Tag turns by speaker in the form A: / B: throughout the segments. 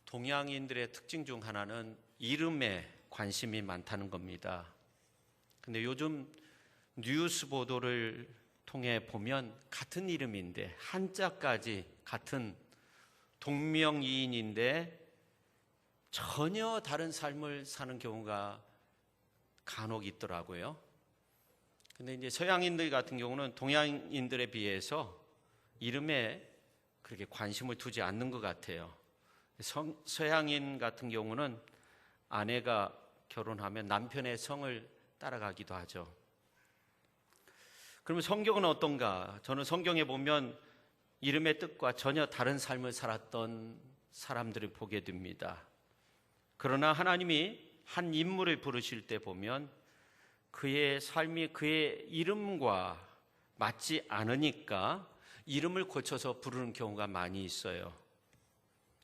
A: 동양인들의 특징 중 하나는 이름에 관심이 많다는 겁니다. 근데 요즘 뉴스 보도를 통해 보면 같은 이름인데 한자까지 같은 동명이인인데 전혀 다른 삶을 사는 경우가 간혹 있더라고요. 근데 이제 서양인들 같은 경우는 동양인들에 비해서 이름에 그렇게 관심을 두지 않는 것 같아요. 서양인 같은 경우는 아내가 결혼하면 남편의 성을 따라가기도 하죠. 그러면 성경은 어떤가? 저는 성경에 보면 이름의 뜻과 전혀 다른 삶을 살았던 사람들을 보게 됩니다. 그러나 하나님이 한 인물을 부르실 때 보면 그의 삶이 그의 이름과 맞지 않으니까 이름을 고쳐서 부르는 경우가 많이 있어요.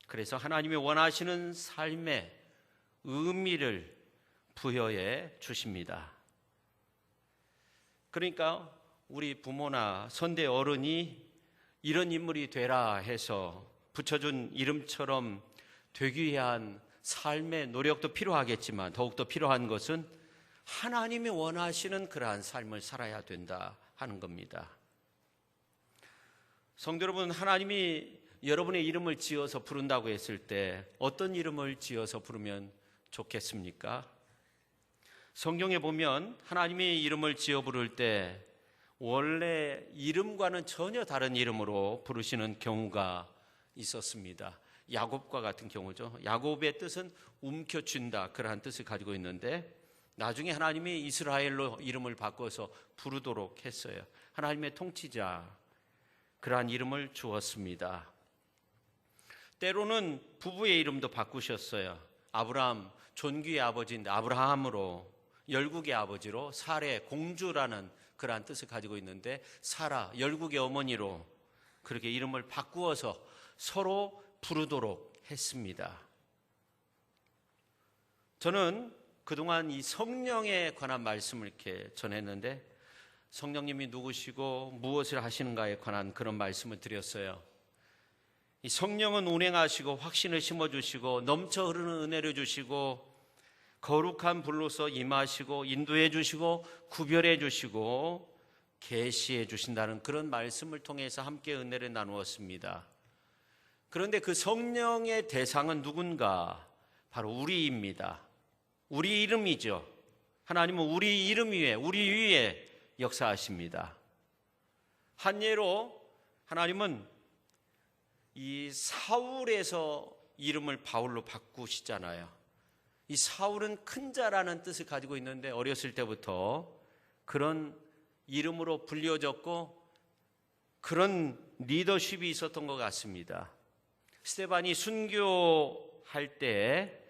A: 그래서 하나님이 원하시는 삶의 의미를 부여해 주십니다. 그러니까 우리 부모나 선대 어른이 이런 인물이 되라 해서 붙여준 이름처럼 되기 위한 삶의 노력도 필요하겠지만 더욱더 필요한 것은 하나님이 원하시는 그러한 삶을 살아야 된다 하는 겁니다. 성도 여러분, 하나님이 여러분의 이름을 지어서 부른다고 했을 때 어떤 이름을 지어서 부르면 좋겠습니까? 성경에 보면 하나님의 이름을 지어 부를 때 원래 이름과는 전혀 다른 이름으로 부르시는 경우가 있었습니다. 야곱과 같은 경우죠. 야곱의 뜻은 움켜쥔다, 그러한 뜻을 가지고 있는데 나중에 하나님이 이스라엘로 이름을 바꿔서 부르도록 했어요. 하나님의 통치자, 그러한 이름을 주었습니다. 때로는 부부의 이름도 바꾸셨어요. 아브라함, 존귀의 아버지인데 아브라함으로, 열국의 아버지로 사레, 공주라는 그러한 뜻을 가지고 있는데 사라, 열국의 어머니로 그렇게 이름을 바꾸어서 서로 부르도록 했습니다. 저는 그동안 이 성령에 관한 말씀을 이렇게 전했는데 성령님이 누구시고 무엇을 하시는가에 관한 그런 말씀을 드렸어요. 이 성령은 운행하시고 확신을 심어주시고 넘쳐 흐르는 은혜를 주시고 거룩한 불로서 임하시고 인도해 주시고 구별해 주시고 계시해 주신다는 그런 말씀을 통해서 함께 은혜를 나누었습니다. 그런데 그 성령의 대상은 누군가? 바로 우리입니다. 우리 이름이죠. 하나님은 우리 이름 위에, 우리 위에 역사하십니다. 한 예로 하나님은 이 사울에서 이름을 바울로 바꾸시잖아요. 이 사울은 큰 자라는 뜻을 가지고 있는데 어렸을 때부터 그런 이름으로 불려졌고 그런 리더십이 있었던 것 같습니다. 스데반이 순교할 때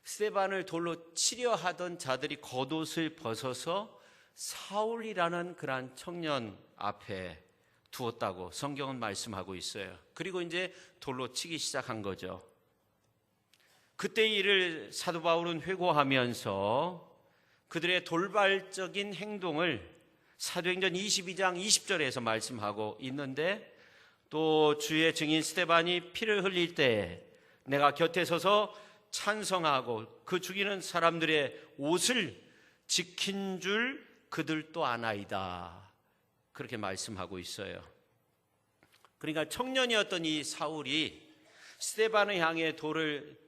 A: 스데반을 돌로 치려 하던 자들이 겉옷을 벗어서 사울이라는 그러한 청년 앞에 두었다고 성경은 말씀하고 있어요. 그리고 이제 돌로 치기 시작한 거죠. 그때 일을 사도 바울은 회고하면서 그들의 돌발적인 행동을 사도행전 22장 20절에서 말씀하고 있는데 또 주의 증인 스데반이 피를 흘릴 때 내가 곁에 서서 찬성하고 그 죽이는 사람들의 옷을 지킨 줄 그들도 아나이다. 그렇게 말씀하고 있어요. 그러니까 청년이었던 이 사울이 스데반을 향해 돌을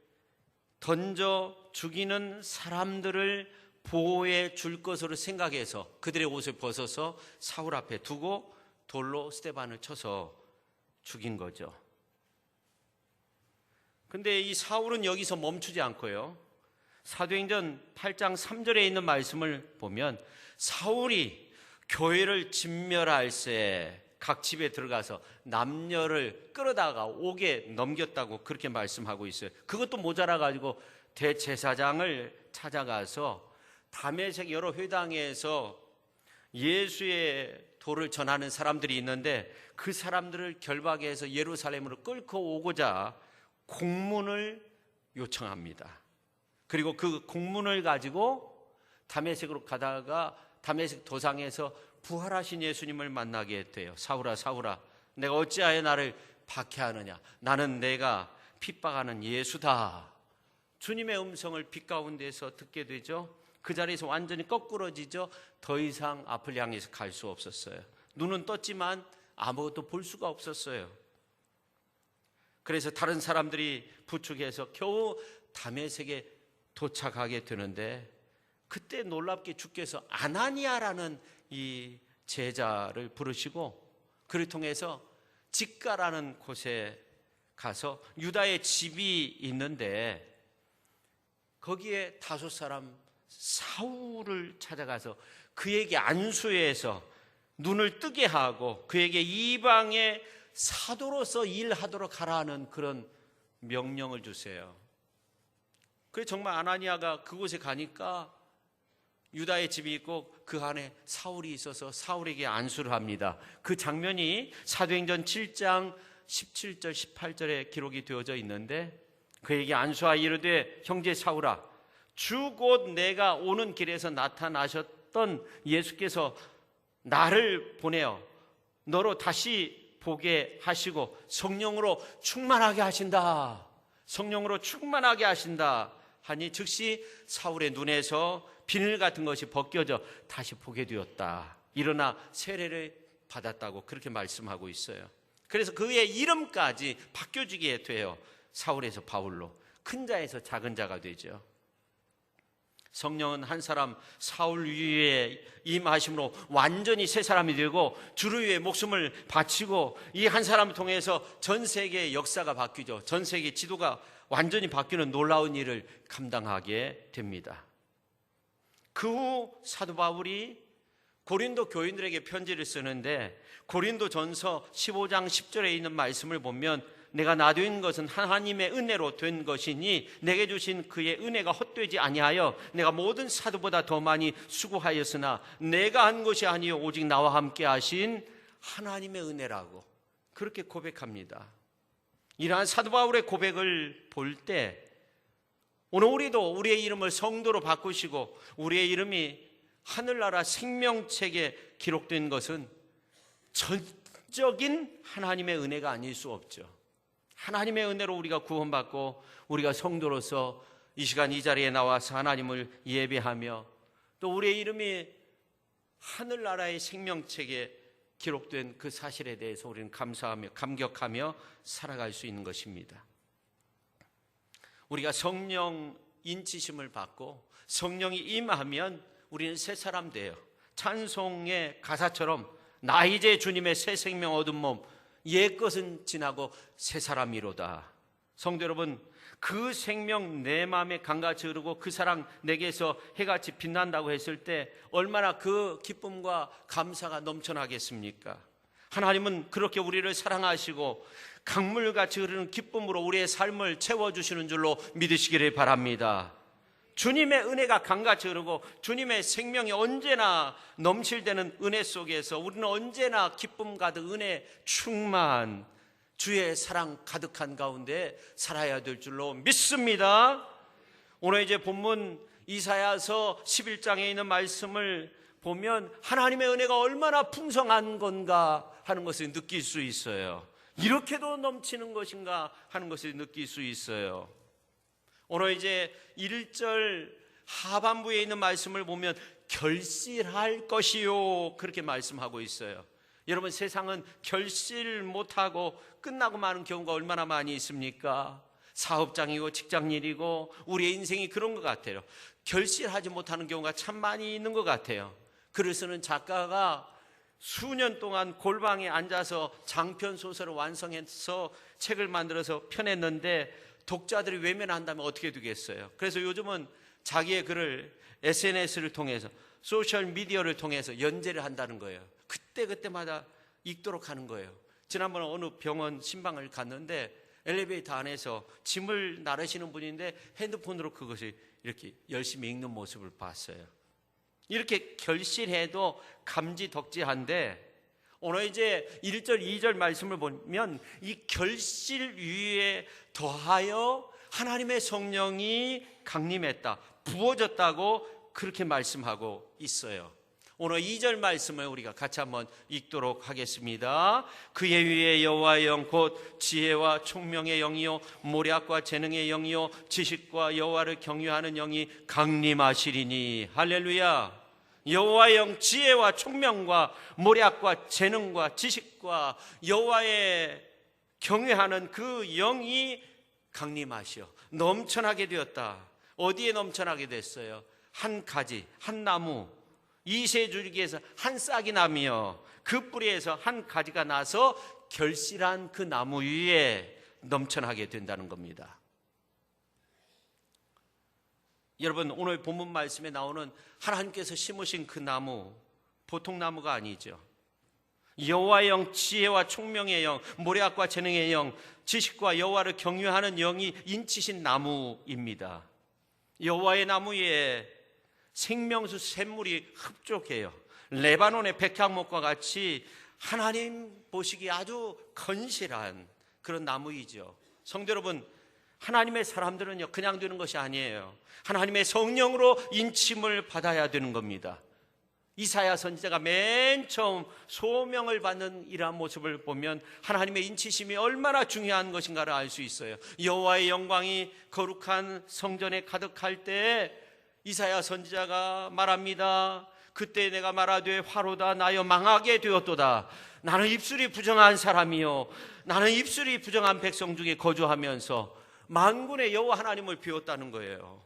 A: 던져 죽이는 사람들을 보호해 줄 것으로 생각해서 그들의 옷을 벗어서 사울 앞에 두고 돌로 스데반을 쳐서 죽인 거죠. 근데 이 사울은 여기서 멈추지 않고요. 사도행전 8장 3절에 있는 말씀을 보면 사울이 교회를 진멸할 새 각 집에 들어가서 남녀를 끌어다가 옥에 넘겼다고 그렇게 말씀하고 있어요. 그것도 모자라 가지고 대제사장을 찾아가서 다메섹 여러 회당에서 예수의 도를 전하는 사람들이 있는데 그 사람들을 결박해서 예루살렘으로 끌고 오고자 공문을 요청합니다. 그리고 그 공문을 가지고 다메섹으로 가다가 다메섹 도상에서 부활하신 예수님을 만나게 돼요. 사울아 사울아 내가 어찌하여 나를 박해하느냐. 나는 내가 핍박하는 예수다. 주님의 음성을 빛 가운데서 듣게 되죠. 그 자리에서 완전히 거꾸러지죠. 더 이상 앞을 향해서 갈 수 없었어요. 눈은 떴지만 아무것도 볼 수가 없었어요. 그래서 다른 사람들이 부축해서 겨우 다메섹에 도착하게 되는데, 그때 놀랍게 주께서 아나니아라는 이 제자를 부르시고 그를 통해서 직가라는 곳에 가서 유다의 집이 있는데, 거기에 5사람 사울을 찾아가서 그에게 안수해서 눈을 뜨게 하고 그에게 이방의 사도로서 일하도록 하라는 그런 명령을 주세요. 그래서 정말 아나니아가 그곳에 가니까 유다의 집이 있고 그 안에 사울이 있어서 사울에게 안수를 합니다. 그 장면이 사도행전 7장 17절 18절에 기록이 되어져 있는데, 그에게 안수하여 이르되 형제 사울아, 주 곧 내가 오는 길에서 나타나셨던 예수께서 나를 보내어 너로 다시 보게 하시고 성령으로 충만하게 하신다. 성령으로 충만하게 하신다 하니 즉시 사울의 눈에서 비늘 같은 것이 벗겨져 다시 보게 되었다. 일어나 세례를 받았다고 그렇게 말씀하고 있어요. 그래서 그의 이름까지 바뀌어지게 돼요. 사울에서 바울로, 큰 자에서 작은 자가 되죠. 성령은 한 사람 사울 위에 임하심으로 완전히 새 사람이 되고 주를 위해 목숨을 바치고, 이 한 사람을 통해서 전 세계의 역사가 바뀌죠. 전 세계 지도가 완전히 바뀌는 놀라운 일을 감당하게 됩니다. 그 후 사도 바울이 고린도 교인들에게 편지를 쓰는데, 고린도 전서 15장 10절에 있는 말씀을 보면 내가 나 된 것은 하나님의 은혜로 된 것이니 내게 주신 그의 은혜가 헛되지 아니하여 내가 모든 사도보다 더 많이 수고하였으나 내가 한 것이 아니요 오직 나와 함께 하신 하나님의 은혜라고 그렇게 고백합니다. 이러한 사도 바울의 고백을 볼 때 오늘 우리도 우리의 이름을 성도로 바꾸시고 우리의 이름이 하늘나라 생명책에 기록된 것은 전적인 하나님의 은혜가 아닐 수 없죠. 하나님의 은혜로 우리가 구원받고 우리가 성도로서 이 시간 이 자리에 나와서 하나님을 예배하며 또 우리의 이름이 하늘나라의 생명책에 기록된 그 사실에 대해서 우리는 감사하며 감격하며 살아갈 수 있는 것입니다. 우리가 성령 인치심을 받고 성령이 임하면 우리는 새 사람 돼요. 찬송의 가사처럼 나 이제 주님의 새 생명 얻은 몸 옛 것은 지나고 새 사람이로다. 성도 여러분, 그 생명 내 마음에 강같이 흐르고 그 사랑 내게서 해같이 빛난다고 했을 때 얼마나 그 기쁨과 감사가 넘쳐나겠습니까? 하나님은 그렇게 우리를 사랑하시고 강물같이 흐르는 기쁨으로 우리의 삶을 채워주시는 줄로 믿으시기를 바랍니다. 주님의 은혜가 강같이 흐르고 주님의 생명이 언제나 넘칠되는 은혜 속에서 우리는 언제나 기쁨 가득 은혜 충만 주의 사랑 가득한 가운데 살아야 될 줄로 믿습니다. 오늘 이제 본문 이사야서 11장에 있는 말씀을 보면 하나님의 은혜가 얼마나 풍성한 건가 하는 것을 느낄 수 있어요. 이렇게도 넘치는 것인가 하는 것을 느낄 수 있어요. 오늘 이제 1절 하반부에 있는 말씀을 보면 결실할 것이요 그렇게 말씀하고 있어요. 여러분, 세상은 결실 못하고 끝나고 마는 경우가 얼마나 많이 있습니까? 사업장이고 직장일이고 우리의 인생이 그런 것 같아요. 결실하지 못하는 경우가 참 많이 있는 것 같아요. 글을 쓰는 작가가 수년 동안 골방에 앉아서 장편 소설을 완성해서 책을 만들어서 펴냈는데 독자들이 외면한다면 어떻게 되겠어요? 그래서 요즘은 자기의 글을 SNS를 통해서 소셜미디어를 통해서 연재를 한다는 거예요. 그때마다 읽도록 하는 거예요. 지난번에 어느 병원 신방을 갔는데 엘리베이터 안에서 짐을 나르시는 분인데 핸드폰으로 그것을 이렇게 열심히 읽는 모습을 봤어요. 이렇게 결실해도 감지덕지한데 오늘 이제 1절 2절 말씀을 보면 이 결실 위에 더하여 하나님의 성령이 강림했다, 부어졌다고 그렇게 말씀하고 있어요. 오늘 2절 말씀을 우리가 같이 한번 읽도록 하겠습니다. 그의 위에 여호와의 영 곧 지혜와 총명의 영이요 모략과 재능의 영이요 지식과 여호와를 경외하는 영이 강림하시리니. 할렐루야. 여호와의 영, 지혜와 총명과 모략과 재능과 지식과 여호와의 경외하는 그 영이 강림하시어 넘쳐나게 되었다. 어디에 넘쳐나게 됐어요? 한 가지, 한 나무, 이새줄기에서 한 싹이 나며 그 뿌리에서 한 가지가 나서 결실한 그 나무 위에 넘쳐나게 된다는 겁니다. 여러분, 오늘 본문 말씀에 나오는 하나님께서 심으신 그 나무, 보통 나무가 아니죠. 여호와의 영, 지혜와 총명의 영, 모략과 재능의 영, 지식과 여호와를 경외하는 영이 인치신 나무입니다. 여호와의 나무 위에 생명수 샘물이 흡족해요. 레바논의 백향목과 같이 하나님 보시기에 아주 건실한 그런 나무이죠. 성도 여러분, 하나님의 사람들은요 그냥 되는 것이 아니에요. 하나님의 성령으로 인침을 받아야 되는 겁니다. 이사야 선지자가 맨 처음 소명을 받는 이러한 모습을 보면 하나님의 인치심이 얼마나 중요한 것인가를 알 수 있어요. 여호와의 영광이 거룩한 성전에 가득할 때 이사야 선지자가 말합니다. 그때 내가 말하되 화로다 나여 망하게 되었도다. 나는 입술이 부정한 사람이요 나는 입술이 부정한 백성 중에 거주하면서 만군의 여호와 하나님을 비웠다는 거예요.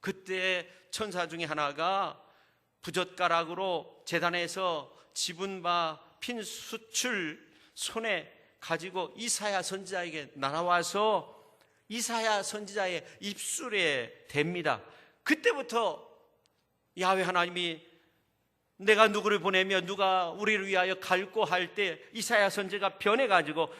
A: 그때 천사 중에 하나가 부젓가락으로 제단에서 집은 바 핀 숯을 손에 가지고 이사야 선지자에게 날아와서 이사야 선지자의 입술에 댑니다. 그때부터 야훼 하나님이 내가 누구를 보내며 누가 우리를 위하여 갈고 할 때 이사야 선지자가 변해가지고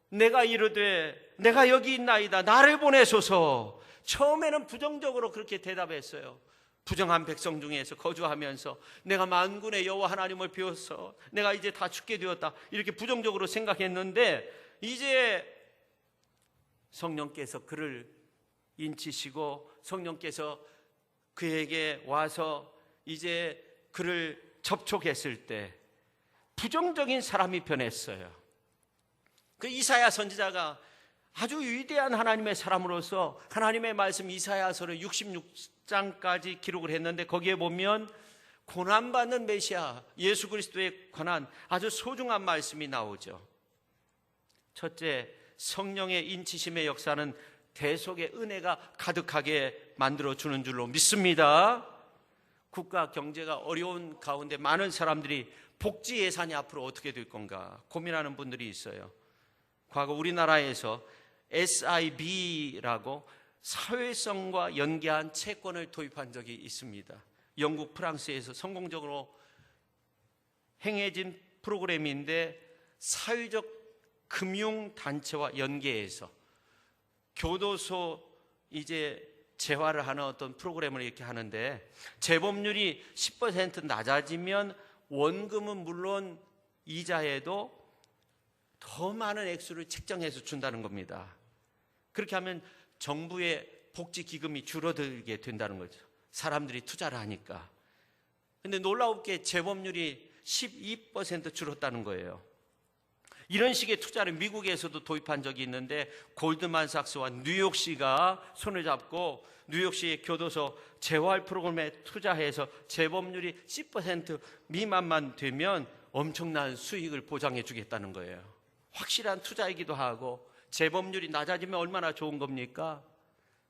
A: 내가 이르되 내가 여기 있나이다 나를 보내소서. 처음에는 부정적으로 그렇게 대답했어요. 부정한 백성 중에서 거주하면서 내가 만군의 여호와 하나님을 비워서 내가 이제 다 죽게 되었다 이렇게 부정적으로 생각했는데 이제 성령께서 그를 인치시고 성령께서 그에게 와서 이제 그를 접촉했을 때 부정적인 사람이 변했어요. 그 이사야 선지자가 아주 위대한 하나님의 사람으로서 하나님의 말씀 이사야서를 66장까지 기록을 했는데 거기에 보면 고난받는 메시아 예수 그리스도에 관한 아주 소중한 말씀이 나오죠. 첫째, 성령의 인치심의 역사는 대속의 은혜가 가득하게 만들어주는 줄로 믿습니다. 국가 경제가 어려운 가운데 많은 사람들이 복지 예산이 앞으로 어떻게 될 건가 고민하는 분들이 있어요. 과거 우리나라에서 SIB라고 사회성과 연계한 채권을 도입한 적이 있습니다. 영국, 프랑스에서 성공적으로 행해진 프로그램인데 사회적 금융단체와 연계해서 교도소 이제 재활을 하는 어떤 프로그램을 이렇게 하는데 재범률이 10% 낮아지면 원금은 물론 이자에도 더 많은 액수를 책정해서 준다는 겁니다. 그렇게 하면 정부의 복지기금이 줄어들게 된다는 거죠. 사람들이 투자를 하니까. 근데 놀라웠게 재범률이 12% 줄었다는 거예요. 이런 식의 투자를 미국에서도 도입한 적이 있는데 골드만삭스와 뉴욕시가 손을 잡고 뉴욕시의 교도소 재활 프로그램에 투자해서 재범률이 10% 미만만 되면 엄청난 수익을 보장해 주겠다는 거예요. 확실한 투자이기도 하고 재범률이 낮아지면 얼마나 좋은 겁니까?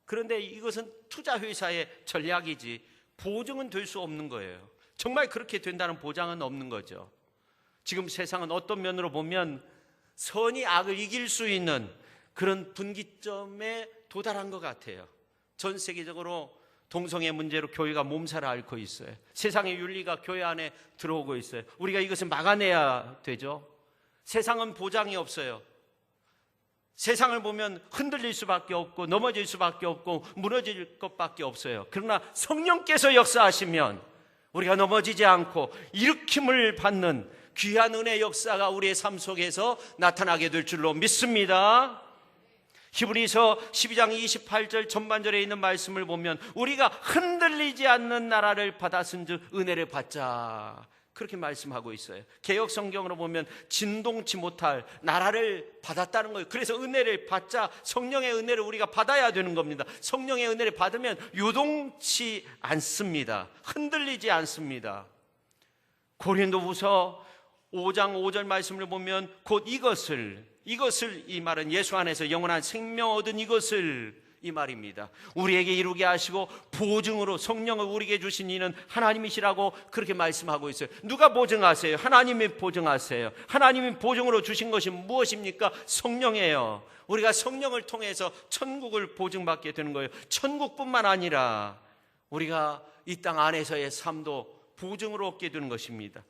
A: 그런데 이것은 투자회사의 전략이지 보증은 될 수 없는 거예요. 정말 그렇게 된다는 보장은 없는 거죠. 지금 세상은 어떤 면으로 보면 선이 악을 이길 수 있는 그런 분기점에 도달한 것 같아요. 전 세계적으로 동성애 문제로 교회가 몸살을 앓고 있어요. 세상의 윤리가 교회 안에 들어오고 있어요. 우리가 이것을 막아내야 되죠. 세상은 보장이 없어요. 세상을 보면 흔들릴 수밖에 없고 넘어질 수밖에 없고 무너질 것밖에 없어요. 그러나 성령께서 역사하시면 우리가 넘어지지 않고 일으킴을 받는 귀한 은혜의 역사가 우리의 삶 속에서 나타나게 될 줄로 믿습니다. 히브리서 12장 28절 전반절에 있는 말씀을 보면 우리가 흔들리지 않는 나라를 받았은즉 은혜를 받자, 그렇게 말씀하고 있어요. 개역 성경으로 보면 진동치 못할 나라를 받았다는 거예요. 그래서 은혜를 받자, 성령의 은혜를 우리가 받아야 되는 겁니다. 성령의 은혜를 받으면 요동치 않습니다. 흔들리지 않습니다. 고린도후서 5장 5절 말씀을 보면 곧 이것을, 이 말은 예수 안에서 영원한 생명 얻은 이것을, 이 말입니다. 우리에게 이루게 하시고 보증으로 성령을 우리에게 주신 이는 하나님이시라고 그렇게 말씀하고 있어요. 누가 보증하세요? 하나님이 보증하세요. 하나님이 보증으로 주신 것이 무엇입니까? 성령이에요. 우리가 성령을 통해서 천국을 보증받게 되는 거예요. 천국뿐만 아니라 우리가 이 땅 안에서의 삶도 보증으로 얻게 되는 것입니다.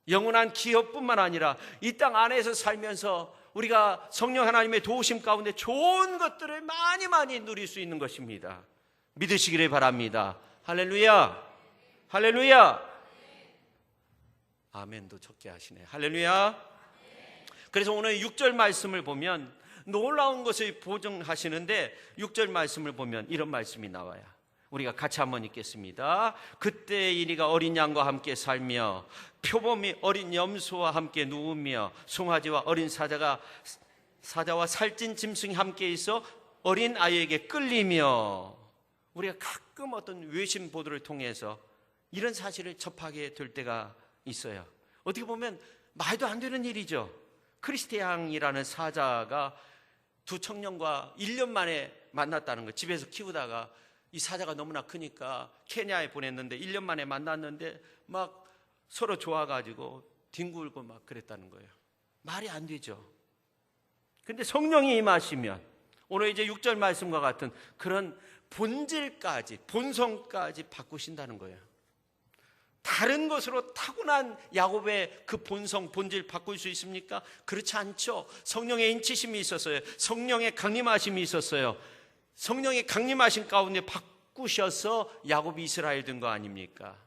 A: 영원한 기업뿐만 아니라 이 땅 안에서 살면서 우리가 성령 하나님의 도우심 가운데 좋은 것들을 많이 누릴 수 있는 것입니다. 믿으시기를 바랍니다. 할렐루야, 할렐루야. 아멘도 적게 하시네. 할렐루야. 그래서 오늘 6절 말씀을 보면 놀라운 것을 보증하시는데 6절 말씀을 보면 이런 말씀이 나와요. 우리가 같이 한번 읽겠습니다. 그때 이리가 어린 양과 함께 살며 표범이 어린 염소와 함께 누우며 송아지와 어린 사자와 살찐 짐승이 함께 있어 어린 아이에게 끌리며, 우리가 가끔 어떤 외신 보도를 통해서 이런 사실을 접하게 될 때가 있어요. 어떻게 보면 말도 안 되는 일이죠. 크리스티앙이라는 사자가 두 청년과 1년 만에 만났다는 거예요. 집에서 키우다가 이 사자가 너무나 크니까 케냐에 보냈는데 1년 만에 만났는데 막 서로 좋아가지고 뒹굴고 막 그랬다는 거예요. 말이 안 되죠. 근데 성령이 임하시면 오늘 이제 6절 말씀과 같은 그런 본질까지, 본성까지 바꾸신다는 거예요. 다른 것으로 타고난 야곱의 그 본성, 본질 바꿀 수 있습니까? 그렇지 않죠. 성령의 인치심이 있었어요. 성령의 강림하심이 있었어요. 성령의 강림하신 가운데 바꾸셔서 야곱이 이스라엘 된 거 아닙니까?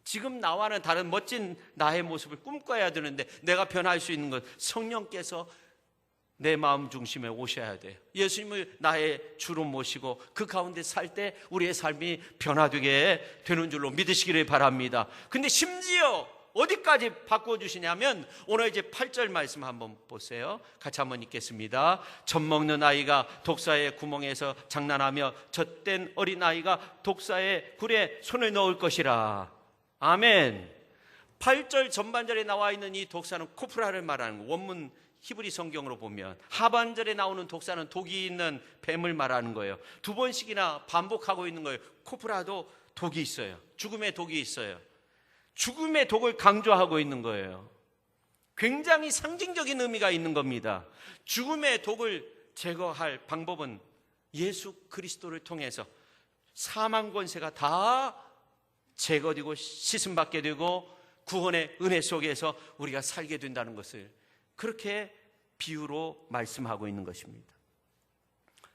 A: 지금 나와는 다른 멋진 나의 모습을 꿈꿔야 되는데 내가 변할 수 있는 것, 성령께서 내 마음 중심에 오셔야 돼요. 예수님을 나의 주로 모시고 그 가운데 살 때 우리의 삶이 변화되게 되는 줄로 믿으시기를 바랍니다. 근데 심지어 어디까지 바꿔주시냐면 오늘 이제 8절 말씀 한번 보세요. 같이 한번 읽겠습니다. 젖 먹는 아이가 독사의 구멍에서 장난하며 젖된 어린 아이가 독사의 굴에 손을 넣을 것이라. 아멘. 8절 전반절에 나와 있는 이 독사는 코프라를 말하는 거예요. 원문 히브리 성경으로 보면 하반절에 나오는 독사는 독이 있는 뱀을 말하는 거예요. 두 번씩이나 반복하고 있는 거예요. 코프라도 독이 있어요. 죽음의 독이 있어요. 죽음의 독을 강조하고 있는 거예요. 굉장히 상징적인 의미가 있는 겁니다. 죽음의 독을 제거할 방법은 예수 그리스도를 통해서 사망 권세가 다 제거되고 씻음받게 되고 구원의 은혜 속에서 우리가 살게 된다는 것을 그렇게 비유로 말씀하고 있는 것입니다.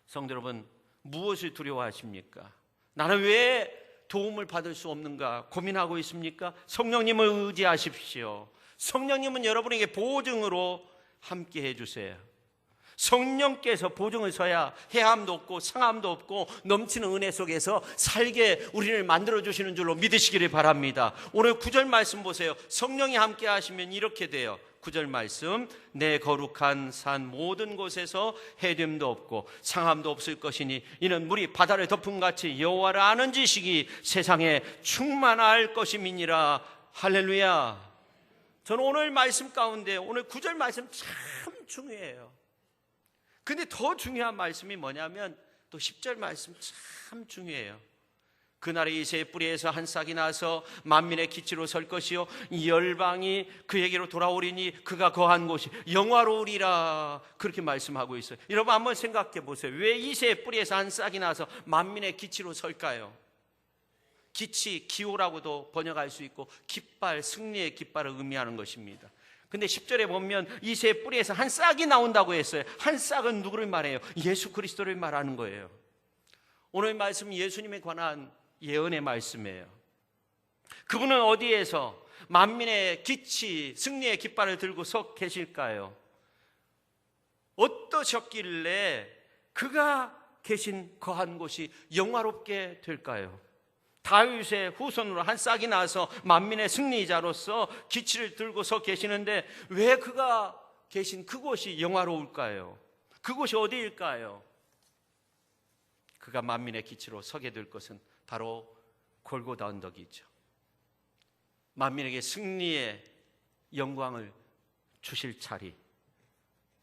A: 성도 여러분, 무엇을 두려워하십니까? 나는 왜 도움을 받을 수 없는가 고민하고 있습니까? 성령님을 의지하십시오. 성령님은 여러분에게 보증으로 함께 해주세요. 성령께서 보증을 서야 해함도 없고 상함도 없고 넘치는 은혜 속에서 살게 우리를 만들어주시는 줄로 믿으시기를 바랍니다. 오늘 9절 말씀 보세요. 성령이 함께 하시면 이렇게 돼요. 9절 말씀, 내 거룩한 산 모든 곳에서 해됨도 없고 상함도 없을 것이니 이는 물이 바다를 덮음같이 여호와를 아는 지식이 세상에 충만할 것임이니라. 할렐루야. 저는 오늘 말씀 가운데 오늘 9절 말씀 참 중요해요. 근데 더 중요한 말씀이 뭐냐면 또 10절 말씀 참 중요해요. 그날에 이새의 뿌리에서 한 싹이 나서 만민의 기치로 설 것이요 열방이 그에게로 돌아오리니 그가 거한 곳이 영화로우리라. 그렇게 말씀하고 있어요. 여러분 한번 생각해 보세요. 왜 이새의 뿌리에서 한 싹이 나서 만민의 기치로 설까요? 기치, 기호라고도 번역할 수 있고 깃발, 승리의 깃발을 의미하는 것입니다. 근데 10절에 보면 이새의 뿌리에서 한 싹이 나온다고 했어요. 한 싹은 누구를 말해요? 예수 그리스도를 말하는 거예요. 오늘 말씀은 예수님에 관한 예언의 말씀이에요. 그분은 어디에서 만민의 기치, 승리의 깃발을 들고 서 계실까요? 어떠셨길래 그가 계신 거한 곳이 영화롭게 될까요? 다윗의 후손으로 한 싹이 나서 만민의 승리자로서 기치를 들고 서 계시는데 왜 그가 계신 그곳이 영화로울까요? 그곳이 어디일까요? 그가 만민의 기치로 서게 될 것은 바로 골고다 언덕이죠. 만민에게 승리의 영광을 주실 자리,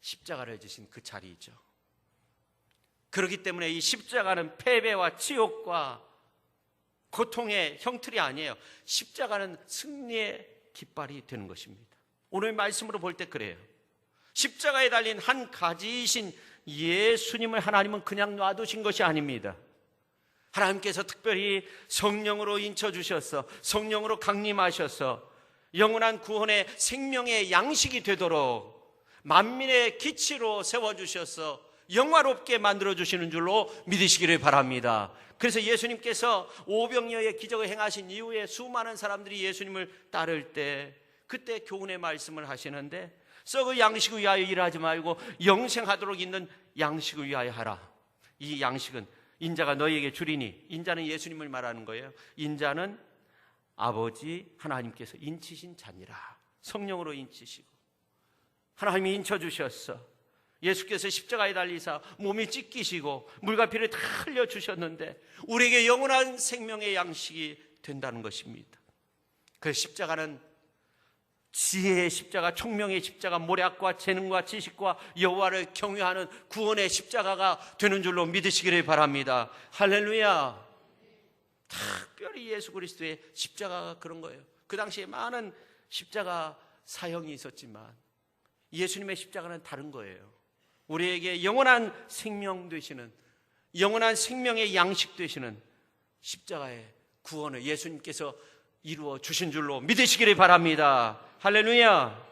A: 십자가를 지신 그 자리이죠. 그렇기 때문에 이 십자가는 패배와 치욕과 고통의 형틀이 아니에요. 십자가는 승리의 깃발이 되는 것입니다. 오늘 말씀으로 볼 때 그래요. 십자가에 달린 한 가지이신 예수님을 하나님은 그냥 놔두신 것이 아닙니다. 하나님께서 특별히 성령으로 인쳐주셔서 성령으로 강림하셔서 영원한 구원의 생명의 양식이 되도록 만민의 기치로 세워주셔서 영화롭게 만들어주시는 줄로 믿으시기를 바랍니다. 그래서 예수님께서 오병이어의 기적을 행하신 이후에 수많은 사람들이 예수님을 따를 때 그때 교훈의 말씀을 하시는데 썩을 양식을 위하여 일하지 말고 영생하도록 있는 양식을 위하여 하라. 이 양식은 인자가 너희에게 주리니, 인자는 예수님을 말하는 거예요. 인자는 아버지 하나님께서 인치신 자니라. 성령으로 인치시고 하나님이 인쳐주셨어. 예수께서 십자가에 달리사 몸이 찢기시고 물과 피를 다 흘려주셨는데 우리에게 영원한 생명의 양식이 된다는 것입니다. 그 십자가는 지혜의 십자가, 총명의 십자가, 모략과 재능과 지식과 여호와를 경외하는 구원의 십자가가 되는 줄로 믿으시기를 바랍니다. 할렐루야. 특별히 예수 그리스도의 십자가가 그런 거예요. 그 당시에 많은 십자가 사형이 있었지만 예수님의 십자가는 다른 거예요. 우리에게 영원한 생명 되시는, 영원한 생명의 양식 되시는 십자가의 구원을 예수님께서 이루어 주신 줄로 믿으시기를 바랍니다. 할렐루야.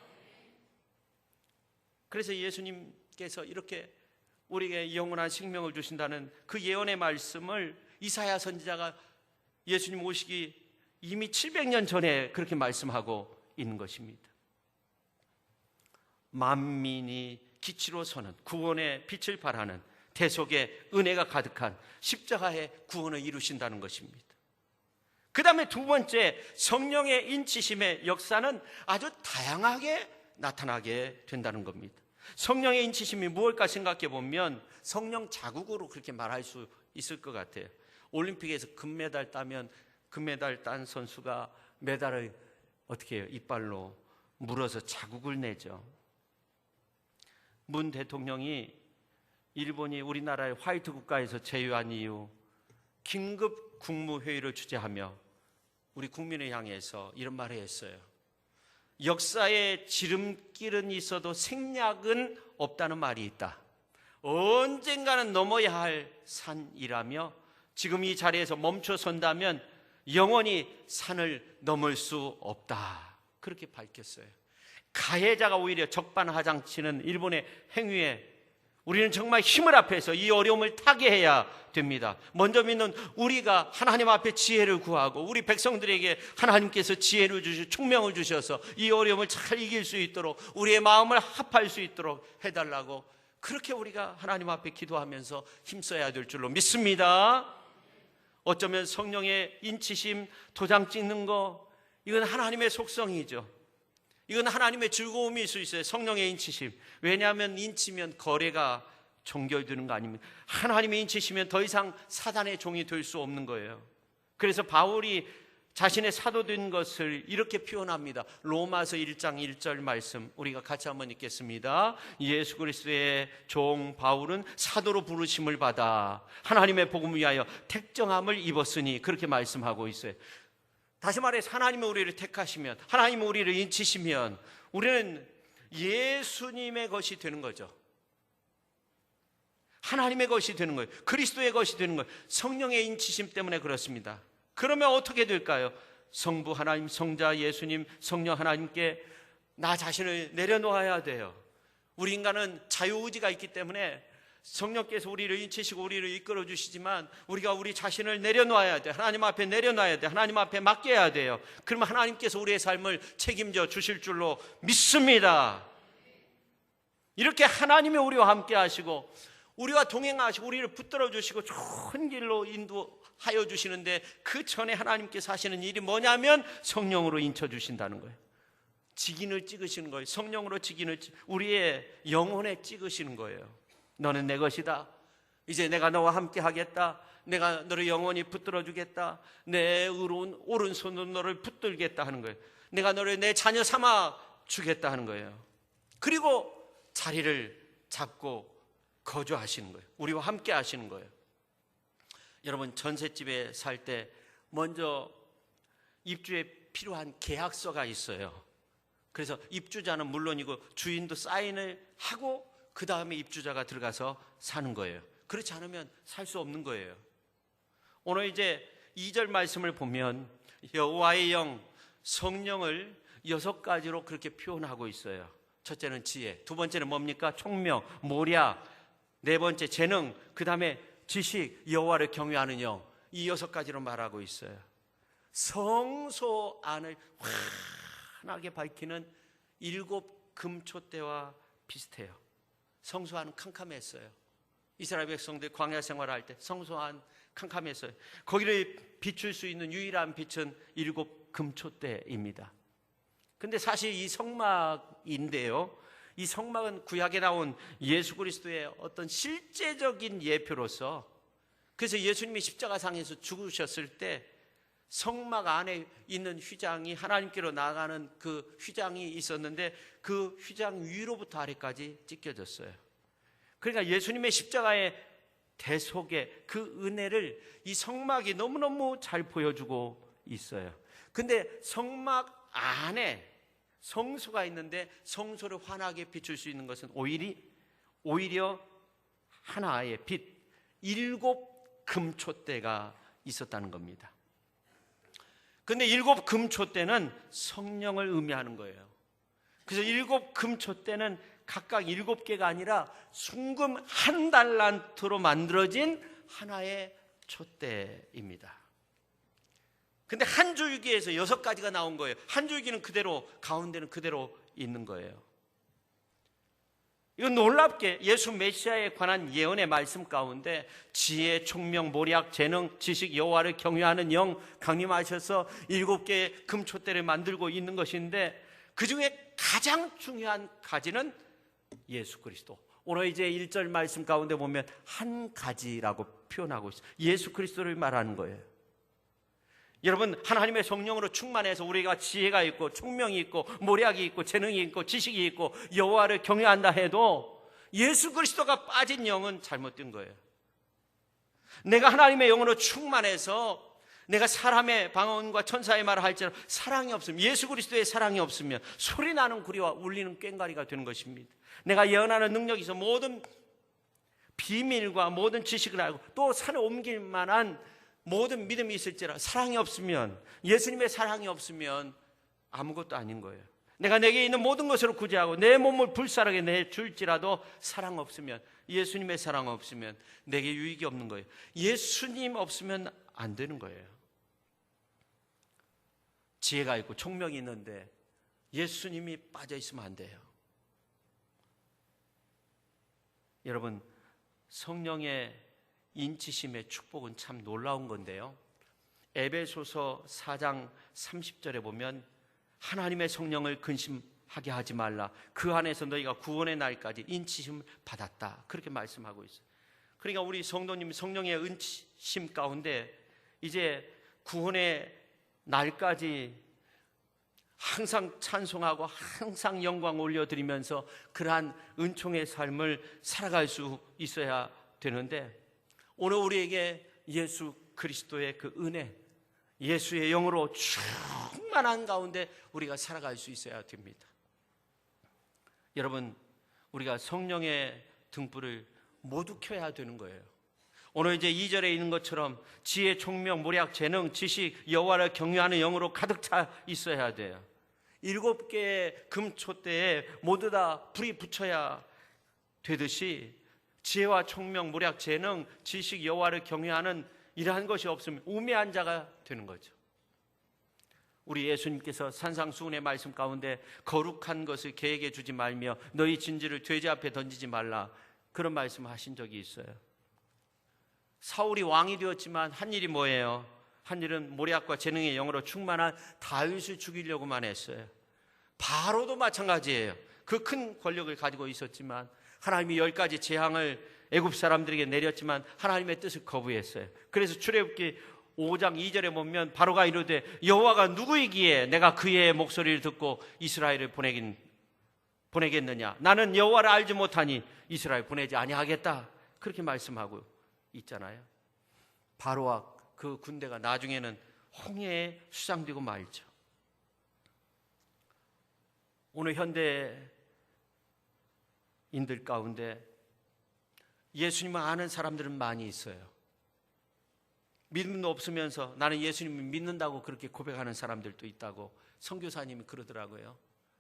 A: 그래서 예수님께서 이렇게 우리에게 영원한 생명을 주신다는 그 예언의 말씀을 이사야 선지자가 예수님 오시기 이미 700년 전에 그렇게 말씀하고 있는 것입니다. 만민이 기치로 서는 구원의 빛을 발하는 대속의 은혜가 가득한 십자가의 구원을 이루신다는 것입니다. 그 다음에 두 번째, 성령의 인치심의 역사는 아주 다양하게 나타나게 된다는 겁니다. 성령의 인치심이 무엇일까 생각해 보면 성령 자국으로 그렇게 말할 수 있을 것 같아요. 올림픽에서 금메달 따면 금메달 딴 선수가 메달을 어떻게 해요? 이빨로 물어서 자국을 내죠. 문 대통령이 일본이 우리나라의 화이트 국가에서 제외한 이후 긴급 국무회의를 주재하며 우리 국민을 향해서 이런 말을 했어요. 역사에 지름길은 있어도 생략은 없다는 말이 있다. 언젠가는 넘어야 할 산이라며 지금 이 자리에서 멈춰 선다면 영원히 산을 넘을 수 없다. 그렇게 밝혔어요. 가해자가 오히려 적반하장치는 일본의 행위에 우리는 정말 힘을 합해서 이 어려움을 타개해야 됩니다. 먼저 믿는 우리가 하나님 앞에 지혜를 구하고 우리 백성들에게 하나님께서 지혜를 주시고 총명을 주셔서 이 어려움을 잘 이길 수 있도록 우리의 마음을 합할 수 있도록 해달라고 그렇게 우리가 하나님 앞에 기도하면서 힘써야 될 줄로 믿습니다. 어쩌면 성령의 인치심, 도장 찍는 거 이건 하나님의 속성이죠. 이건 하나님의 즐거움일 수 있어요. 성령의 인치심. 왜냐하면 인치면 거래가 종결되는 거 아닙니까? 하나님의 인치시면 더 이상 사단의 종이 될 수 없는 거예요. 그래서 바울이 자신의 사도된 것을 이렇게 표현합니다. 로마서 1장 1절 말씀 우리가 같이 한번 읽겠습니다. 예수 그리스도의 종 바울은 사도로 부르심을 받아 하나님의 복음을 위하여 택정함을 입었으니 그렇게 말씀하고 있어요. 다시 말해서 하나님이 우리를 택하시면, 하나님이 우리를 인치시면 우리는 예수님의 것이 되는 거죠. 하나님의 것이 되는 거예요. 그리스도의 것이 되는 거예요. 성령의 인치심 때문에 그렇습니다. 그러면 어떻게 될까요? 성부 하나님, 성자 예수님, 성령 하나님께 나 자신을 내려놓아야 돼요. 우리 인간은 자유의지가 있기 때문에 성령께서 우리를 인치시고 우리를 이끌어 주시지만 우리가 우리 자신을 내려놔야 돼. 하나님 앞에 내려놔야 돼. 하나님 앞에 맡겨야 돼요. 그러면 하나님께서 우리의 삶을 책임져 주실 줄로 믿습니다. 이렇게 하나님이 우리와 함께 하시고 우리와 동행하시고 우리를 붙들어 주시고 좋은 길로 인도하여 주시는데, 그 전에 하나님께서 하시는 일이 뭐냐면 성령으로 인쳐 주신다는 거예요. 직인을 찍으시는 거예요. 성령으로 직인을 우리의 영혼에 찍으시는 거예요. 너는 내 것이다. 이제 내가 너와 함께 하겠다. 내가 너를 영원히 붙들어 주겠다. 내 의로운 오른손으로 너를 붙들겠다 하는 거예요. 내가 너를 내 자녀 삼아 주겠다 하는 거예요. 그리고 자리를 잡고 거주하시는 거예요. 우리와 함께 하시는 거예요. 여러분, 전셋집에 살 때 먼저 입주에 필요한 계약서가 있어요. 그래서 입주자는 물론이고 주인도 사인을 하고 그 다음에 입주자가 들어가서 사는 거예요. 그렇지 않으면 살 수 없는 거예요. 오늘 이제 2절 말씀을 보면 여호와의 영, 성령을 6가지로 그렇게 표현하고 있어요. 첫째는 지혜, 두 번째는 뭡니까? 총명, 모략, 네 번째 재능, 그 다음에 지식, 여호와를 경외하는 영. 이 6가지로 말하고 있어요. 성소 안을 환하게 밝히는 7 금촛대와 비슷해요. 성소 안은 캄캄했어요. 이스라엘 백성들 광야 생활할 때 성소 안 캄캄했어요. 거기를 비출 수 있는 유일한 빛은 7 금촛대입니다. 근데 사실 이 성막인데요, 이 성막은 구약에 나온 예수 그리스도의 어떤 실제적인 예표로서, 그래서 예수님이 십자가상에서 죽으셨을 때 성막 안에 있는 휘장이 하나님께로 나가는 그 휘장이 있었는데, 그 휘장 위로부터 아래까지 찢겨졌어요. 그러니까 예수님의 십자가의 대속의 그 은혜를 이 성막이 너무너무 잘 보여주고 있어요. 근데 성막 안에 성소가 있는데 성소를 환하게 비출 수 있는 것은 오히려 하나의 빛, 7 금촛대가 있었다는 겁니다. 근데 7 금촛대는 성령을 의미하는 거예요. 그래서 7 금촛대는 각각 7개가 아니라 순금 1달란트로 만들어진 하나의 촛대입니다. 근데 한 줄기에서 6가지가 나온 거예요. 한 줄기는 그대로, 가운데는 그대로 있는 거예요. 이건 놀랍게 예수 메시아에 관한 예언의 말씀 가운데 지혜, 총명, 모략, 재능, 지식, 여호와를 경외하는 영 강림하셔서 7개의 금촛대를 만들고 있는 것인데, 그 중에 가장 중요한 가지는 예수 그리스도. 오늘 이제 1절 말씀 가운데 보면 한 가지라고 표현하고 있어요. 예수 그리스도를 말하는 거예요. 여러분, 하나님의 성령으로 충만해서 우리가 지혜가 있고 총명이 있고 모략이 있고 재능이 있고 지식이 있고 여호와를 경외한다 해도 예수 그리스도가 빠진 영은 잘못된 거예요. 내가 하나님의 영으로 충만해서 내가 사람의 방언과 천사의 말을 할지라도 사랑이 없으면, 예수 그리스도의 사랑이 없으면 소리나는 구리와 울리는 꽹과리가 되는 것입니다. 내가 예언하는 능력이 있어 모든 비밀과 모든 지식을 알고 또 산에 옮길 만한 모든 믿음이 있을지라 사랑이 없으면, 예수님의 사랑이 없으면 아무것도 아닌 거예요. 내가 내게 있는 모든 것으로 구제하고 내 몸을 불사르게 내줄지라도 사랑 없으면, 예수님의 사랑 없으면 내게 유익이 없는 거예요. 예수님 없으면 안 되는 거예요. 지혜가 있고 총명이 있는데 예수님이 빠져 있으면 안 돼요. 여러분, 성령의 인치심의 축복은 참 놀라운 건데요, 에베소서 4장 30절에 보면 하나님의 성령을 근심하게 하지 말라, 그 안에서 너희가 구원의 날까지 인치심을 받았다, 그렇게 말씀하고 있어요. 그러니까 우리 성도님 성령의 은치심 가운데 이제 구원의 날까지 항상 찬송하고 항상 영광 올려드리면서 그러한 은총의 삶을 살아갈 수 있어야 되는데, 오늘 우리에게 예수 그리스도의 그 은혜, 예수의 영으로 충만한 가운데 우리가 살아갈 수 있어야 됩니다. 여러분, 우리가 성령의 등불을 모두 켜야 되는 거예요. 오늘 이제 2절에 있는 것처럼 지혜, 총명, 모략, 재능, 지식, 여호와를 경외하는 영으로 가득 차 있어야 돼요. 7개의 금촛대에 모두 다 불이 붙여야 되듯이 지혜와 총명, 모략, 재능, 지식, 여호와를 경외하는 이러한 것이 없으면 우매한 자가 되는 거죠. 우리 예수님께서 산상수훈의 말씀 가운데 거룩한 것을 개에게 주지 말며 너희 진지를 돼지 앞에 던지지 말라, 그런 말씀을 하신 적이 있어요. 사울이 왕이 되었지만 한 일이 뭐예요? 한 일은 모략과 재능의 영으로 충만한 다윗을 죽이려고만 했어요. 바로도 마찬가지예요. 그 큰 권력을 가지고 있었지만 하나님이 10가지 재앙을 애굽 사람들에게 내렸지만 하나님의 뜻을 거부했어요. 그래서 출애굽기 5장 2절에 보면 바로가 이르되 여호와가 누구이기에 내가 그의 목소리를 듣고 이스라엘을 보내겠느냐? 나는 여호와를 알지 못하니 이스라엘 보내지 아니하겠다. 그렇게 말씀하고 있잖아요. 바로와 그 군대가 나중에는 홍해에 수장되고 말죠. 오늘 현대인들 가운데 예수님을 아는 사람들은 많이 있어요. 믿음도 없으면서 나는 예수님을 믿는다고 그렇게 고백하는 사람들도 있다고 선교사님이 그러더라고요.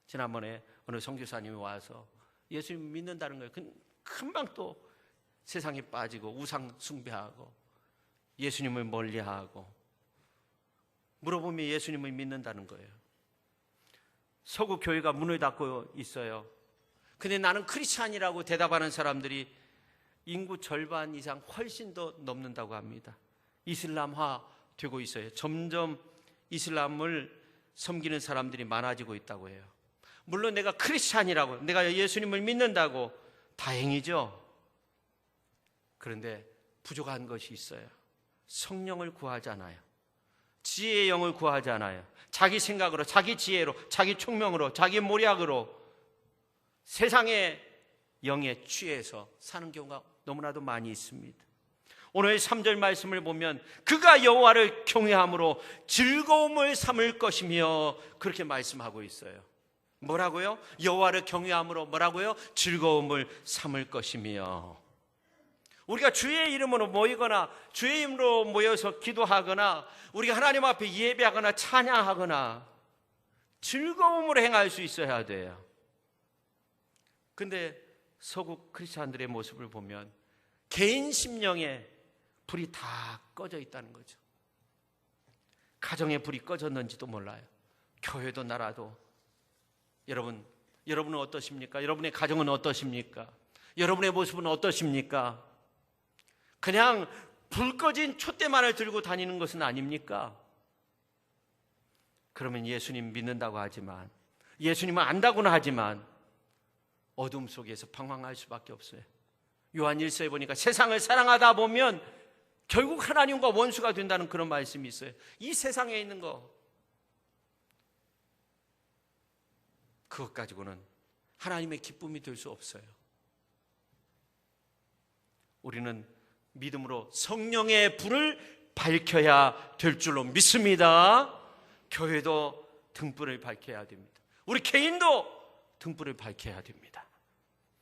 A: 지난번에 어느 선교사님이 와서 예수님을 믿는다는 거예요. 금방 또 세상에 빠지고 우상 숭배하고 예수님을 멀리하고 물어보면 예수님을 믿는다는 거예요. 서구 교회가 문을 닫고 있어요. 근데 나는 크리스찬이라고 대답하는 사람들이 인구 절반 이상 훨씬 더 넘는다고 합니다. 이슬람화 되고 있어요. 점점 이슬람을 섬기는 사람들이 많아지고 있다고 해요. 물론 내가 크리스찬이라고, 내가 예수님을 믿는다고 다행이죠. 그런데 부족한 것이 있어요. 성령을 구하지 않아요. 지혜의 영을 구하지 않아요. 자기 생각으로, 자기 지혜로, 자기 총명으로, 자기 모략으로 세상의 영에 취해서 사는 경우가 너무나도 많이 있습니다. 오늘 3절 말씀을 보면 그가 여호와를 경외함으로 즐거움을 삼을 것이며 그렇게 말씀하고 있어요. 뭐라고요? 여호와를 경외함으로 뭐라고요? 즐거움을 삼을 것이며. 우리가 주의 이름으로 모이거나 주의 이름으로 모여서 기도하거나 우리가 하나님 앞에 예배하거나 찬양하거나 즐거움으로 행할 수 있어야 돼요. 근데 서구 크리스찬들의 모습을 보면 개인 심령에 불이 다 꺼져 있다는 거죠. 가정에 불이 꺼졌는지도 몰라요. 교회도 나라도. 여러분은 어떠십니까? 여러분의 가정은 어떠십니까? 여러분의 모습은 어떠십니까? 그냥 불 꺼진 촛대만을 들고 다니는 것은 아닙니까? 그러면 예수님 믿는다고 하지만, 예수님은 안다고는 하지만 어둠 속에서 방황할 수밖에 없어요. 요한 1서에 보니까 세상을 사랑하다 보면 결국 하나님과 원수가 된다는 그런 말씀이 있어요. 이 세상에 있는 거, 그것 가지고는 하나님의 기쁨이 될 수 없어요. 우리는 믿음으로 성령의 불을 밝혀야 될 줄로 믿습니다. 교회도 등불을 밝혀야 됩니다. 우리 개인도 등불을 밝혀야 됩니다.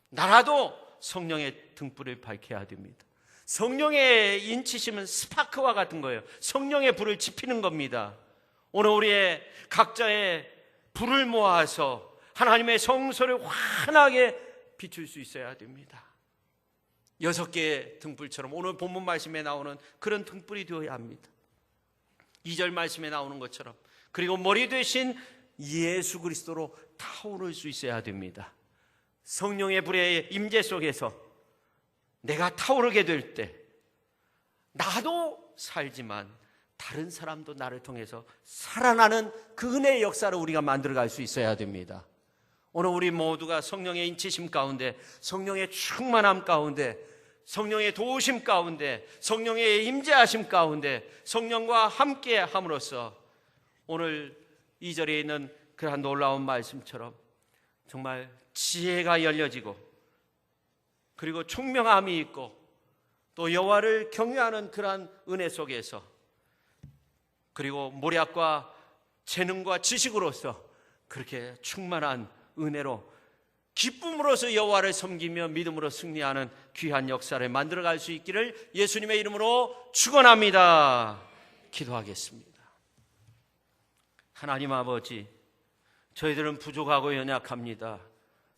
A: 나라도 성령의 등불을 밝혀야 됩니다. 성령의 인치심은 스파크와 같은 거예요. 성령의 불을 지피는 겁니다. 오늘 우리의 각자의 불을 모아서 하나님의 성소를 환하게 비출 수 있어야 됩니다. 6개의 등불처럼 오늘 본문 말씀에 나오는 그런 등불이 되어야 합니다. 2절 말씀에 나오는 것처럼, 그리고 머리 되신 예수 그리스도로 타오를 수 있어야 됩니다. 성령의 불의 임재 속에서 내가 타오르게 될 때 나도 살지만 다른 사람도 나를 통해서 살아나는 그 은혜의 역사를 우리가 만들어갈 수 있어야 됩니다. 오늘 우리 모두가 성령의 인치심 가운데, 성령의 충만함 가운데, 성령의 도우심 가운데, 성령의 임재하심 가운데 성령과 함께 함으로써 오늘 2절에 있는 그러한 놀라운 말씀처럼 정말 지혜가 열려지고, 그리고 총명함이 있고, 또 여호와를 경외하는 그러한 은혜 속에서, 그리고 모략과 재능과 지식으로서 그렇게 충만한 은혜로 기쁨으로서 여호와를 섬기며 믿음으로 승리하는 귀한 역사를 만들어갈 수 있기를 예수님의 이름으로 축원합니다. 기도하겠습니다. 하나님 아버지, 저희들은 부족하고 연약합니다.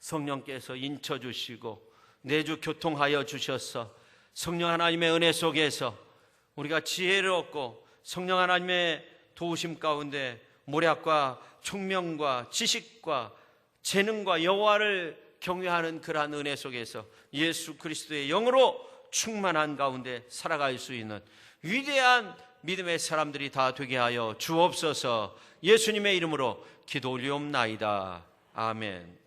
A: 성령께서 인쳐주시고 내주 교통하여 주셔서 성령 하나님의 은혜 속에서 우리가 지혜를 얻고 성령 하나님의 도우심 가운데 모략과 총명과 지식과 재능과 여호와를 경외하는 그러한 은혜 속에서 예수 그리스도의 영으로 충만한 가운데 살아갈 수 있는 위대한 믿음의 사람들이 다 되게 하여 주옵소서. 예수님의 이름으로 기도 올리옵나이다. 아멘.